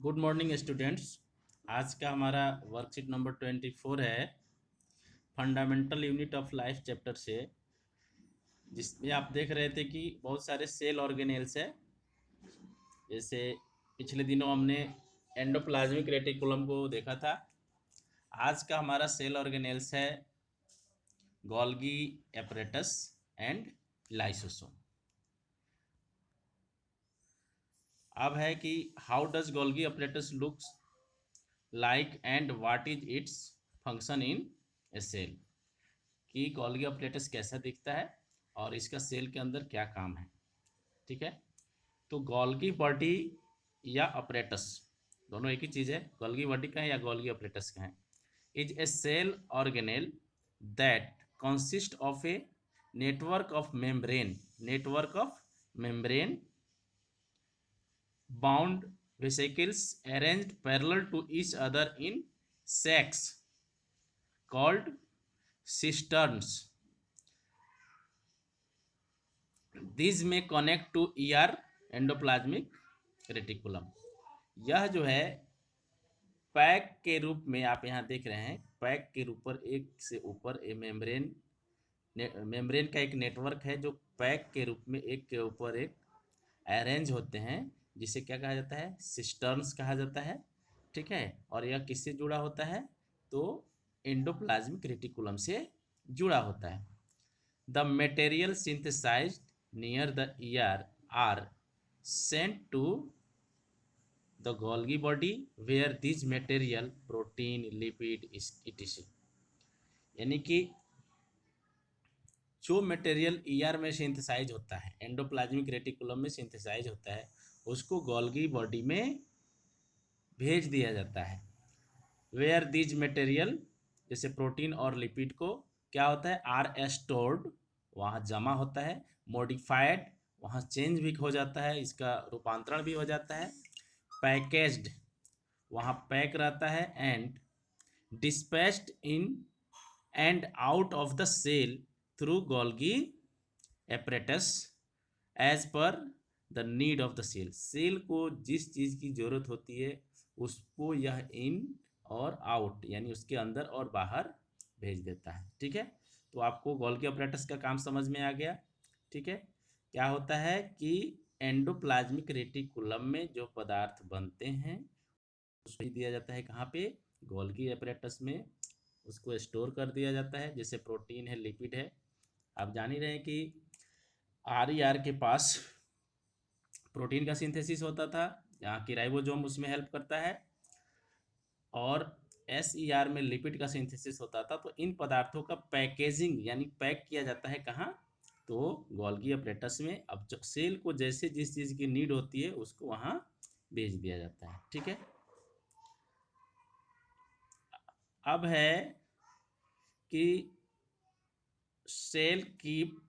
Good morning students. आज का हमारा वर्कशीट नंबर 24 है, fundamental unit of life chapter से, जिसमें आप देख रहे थे कि बहुत सारे सेल ऑर्गेनेल्स है। जैसे पिछले दिनों हमने एंडोप्लाज्मिक रेटिकुलम को देखा था। आज का हमारा सेल ऑर्गेनेल्स है गोल्गी एपरेटस एंड लाइसोसोम। अब है कि how does Golgi apparatus looks like and what is its function in a cell, कि गोल्गी एपरेटस कैसा दिखता है और इसका सेल के अंदर क्या काम है। ठीक है, तो गोल्गी बॉडी या अपरेटस दोनों एक ही चीज़ है। गोल्गी बॉडी का है या गोल्गी अपरेटस का है। Is a cell organelle that consist of a network of membrane bound vesicles arranged parallel to each other in sacs called cisterns. These may connect to ER endoplasmic reticulum. यह जो है pack के रूप में आप यहाँ देख रहे हैं, पैक के ऊपर एक से ऊपर ए मेम्ब्रेन का एक नेटवर्क है जो पैक के रूप में एक के ऊपर एक अरेंज होते हैं, जिसे क्या कहा जाता है, सिस्टर्न्स कहा जाता है। ठीक है, और यह किससे जुड़ा होता है, तो एंडोप्लाज्मिक रेटिकुलम से जुड़ा होता है। The material synthesized near the ER are sent to the Golgi body where these material protein lipid etc, यानी कि जो मटेरियल ईआर में सिंथेसाइज होता है, एंडोप्लाज्मिक रेटिकुलम में सिंथेसाइज होता है, उसको गोल्गी बॉडी में भेज दिया जाता है। वेयर दीज मटेरियल, जैसे प्रोटीन और लिपिड को क्या होता है, आर स्टोर्ड, वहाँ जमा होता है, मॉडिफाइड, वहाँ चेंज भी हो जाता है, इसका रूपांतरण भी हो जाता है, पैकेज्ड, वहाँ पैक रहता है, and dispatched in and out of the cell through Golgi apparatus as per the need of the cell. Cell को जिस चीज़ की ज़रूरत होती है उसको यह इन और आउट, यानी उसके अंदर और बाहर भेज देता है। ठीक है, तो आपको गोल्गी एपरेटस का काम समझ में आ गया। ठीक है, क्या होता है कि एंडोप्लाज्मिक रेटिकुलम में जो पदार्थ बनते हैं उसको दिया जाता है कहाँ पे, गोल्गी एपरेटस में, उसको स्टोर कर दिया जाता है। जैसे प्रोटीन है, लिपिड है, आप जान ही रहे हैं कि आर के पास प्रोटीन का सिंथेसिस होता था, जहाँ की राइबोसोम उसमें हेल्प करता है, और एस में लिपिड का सिंथेसिस होता था। तो इन पदार्थों का पैकेजिंग यानी पैक किया जाता है कहाँ, तो गोल्गी एपरेटस में। अब जो सेल को जैसे जिस चीज़ की नीड होती है उसको वहाँ भेज दिया जाता है। ठीक है, अब है कि cell keep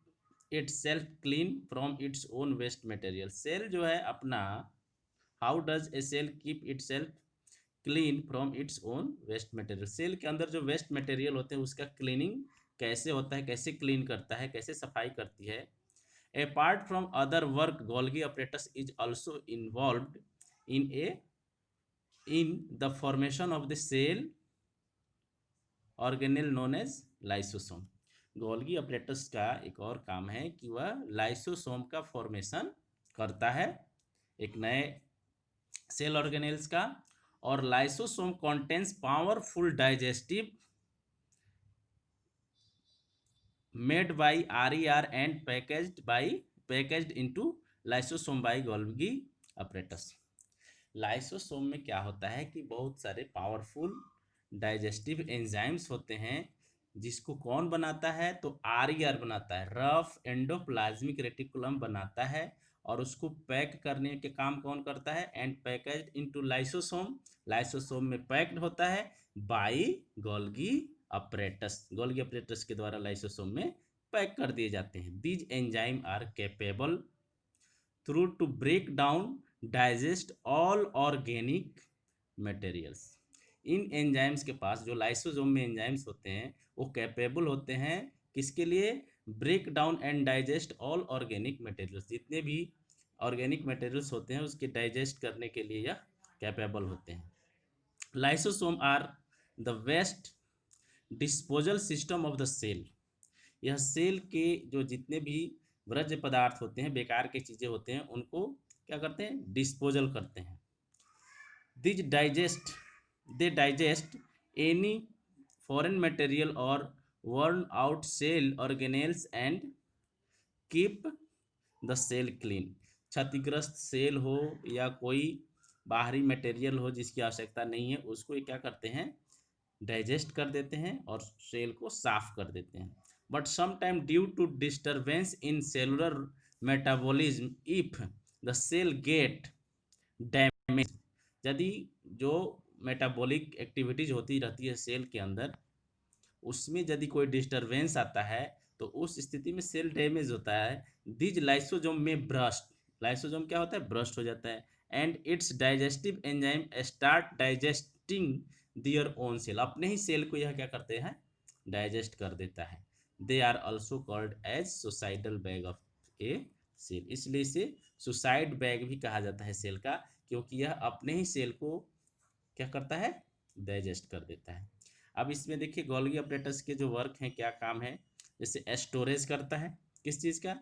itself clean from its own waste material। Cell जो है अपना, how does a cell keep itself clean from its own waste material. Cell के अंदर जो वेस्ट मटेरियल होते हैं उसका क्लीनिंग कैसे होता है, कैसे क्लीन करता है, कैसे सफाई करती है। Apart from other work Golgi apparatus is also involved in the formation of the cell organelle known as lysosome. Golgi apparatus का एक और काम है कि वह लाइसोसोम का फॉर्मेशन करता है, एक नए सेल ऑर्गेनेल्स का। और lysosome contains powerful digestive made by R and packaged into lysosome by Golgi apparatus. Lysosome में क्या होता है कि बहुत सारे पावरफुल डाइजेस्टिव एंजाइम्स होते हैं, जिसको कौन बनाता है, तो आर बनाता है, रफ एंडोप्लाज्मिक रेटिकुलम बनाता है, और उसको पैक करने के काम कौन करता है, and packaged into lysosome, lysosome में पैक्ड होता है by Golgi apparatus, Golgi apparatus के द्वारा लाइसोसोम में पैक कर दिए जाते हैं। These enzyme are capable through to break down digest all organic materials. इन एंजाइम्स के पास, जो लाइसोसोम में एंजाइम्स होते हैं, वो कैपेबल होते हैं किसके लिए, break down and digest all organic materials, जितने भी ऑर्गेनिक मटेरियल्स होते हैं उसके डाइजेस्ट करने के लिए यह कैपेबल होते हैं। Lysosome are the waste disposal system of the cell. यह सेल के जो जितने भी वर्ज्य पदार्थ होते हैं, बेकार के चीज़ें होते हैं, उनको क्या करते हैं, डिस्पोजल करते हैं। These digest they digest any foreign material और worn out cell organelles and keep the cell clean. क्षतिग्रस्त सेल हो या कोई बाहरी मटेरियल हो जिसकी आवश्यकता नहीं है, उसको ये क्या करते हैं, डाइजेस्ट कर देते हैं और सेल को साफ कर देते हैं। But sometime due to disturbance in cellular metabolism if the cell get damage, यदि जो मेटाबॉलिक एक्टिविटीज होती रहती है सेल के अंदर, उसमें यदि कोई डिस्टरबेंस आता है तो उस स्थिति में सेल डैमेज होता है। दिज लाइसोजोम में ब्रस्ट, लाइसोजोम क्या होता है, ब्रस्ट हो जाता है। And its digestive enzyme start digesting their own cell, अपने ही सेल को यह क्या करते हैं, डाइजेस्ट कर देता है। They are also called as suicidal bag of a cell, इसलिए इसे सुसाइड बैग भी कहा जाता है सेल का, क्योंकि यह अपने ही सेल को क्या करता है, डाइजेस्ट कर देता है। अब इसमें देखिए गोल्गी अपरेटस के जो वर्क हैं, क्या काम है, जैसे स्टोरेज करता है किस चीज़ का,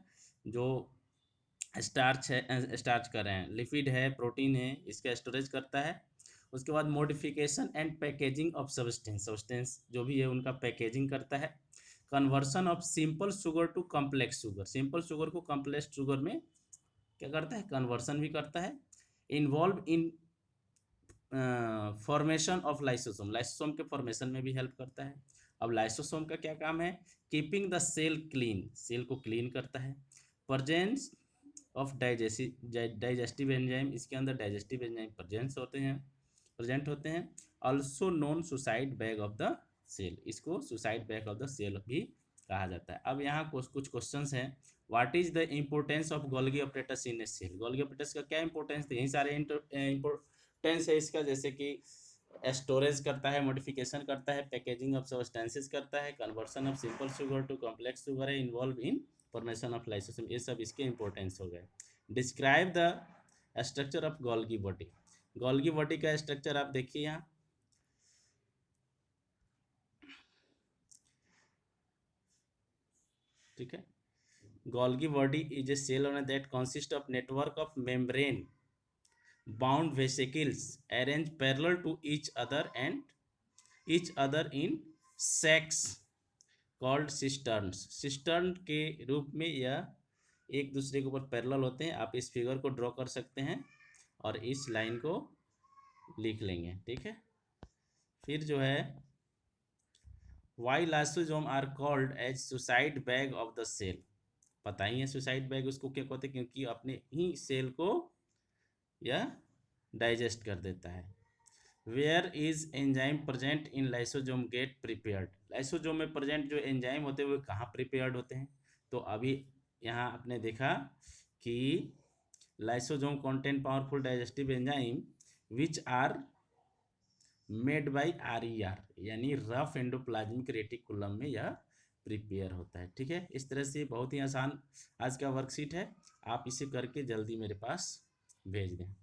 जो स्टार्च है, स्टार्च कर रहे हैं, लिपिड है, प्रोटीन है, इसका स्टोरेज करता है। उसके बाद modification and packaging of substance, substance जो भी है उनका पैकेजिंग करता है। Conversion of simple sugar to complex sugar, simple sugar को कॉम्प्लेक्स शुगर में क्या करता है, कन्वर्सन भी करता है। Involve in formation of lysosome, lysosome के फॉर्मेशन में भी हेल्प करता है। अब लाइसोसोम का क्या काम है, keeping the cell clean, cell को क्लीन करता है। प्रेजेंस ऑफ डाइजेस्टिव एंजाइम, इसके अंदर डाइजेस्टिव एंजाइम प्रेजेंट होते हैं। Also known suicide bag of the cell, इसको suicide bag of the cell भी कहा जाता है। अब यहाँ कुछ क्वेश्चंस हैं। What is the importance of Golgi apparatus in a cell, Golgi apparatus का क्या इंपॉर्टेंस है, यही सारे टेंस है इसका, जैसे कि स्टोरेज करता है, मॉडिफिकेशन करता है, पैकेजिंग ऑफ सब्सटेंसेस करता है, conversion of simple sugar to complex sugar है, involve in formation of lysosome, ये सब इसके इंपॉर्टेंस हो गए। Describe the structure of Golgi body, Golgi body का स्ट्रक्चर आप देखिए यहाँ, ठीक है। Golgi body is a cell on that consist of network of membrane bound vesicles arranged parallel to each other in sacs called cisterns, cistern के रूप में यह एक दूसरे के ऊपर पैरेलल होते हैं। आप इस फिगर को ड्रॉ कर सकते हैं और इस लाइन को लिख लेंगे, ठीक है। फिर जो है why lysosome are called as suicide bag of the cell, पता ही है सुसाइड बैग उसको क्या कहते हैं, क्योंकि अपने ही सेल को यह डाइजेस्ट कर देता है। Where is enzyme present in lysosome get prepared, lysosome में प्रेजेंट जो एंजाइम होते हैं वो कहाँ प्रिपेयर्ड होते हैं, तो अभी यहाँ आपने देखा कि lysosome contain powerful digestive enzyme which are made by RER, यानी रफ एंडोप्लाज्मिक रेटिकुलम में यह प्रिपेयर होता है, ठीक है। इस तरह से बहुत ही आसान आज का वर्कशीट है, आप इसे करके जल्दी मेरे पास भेज दें।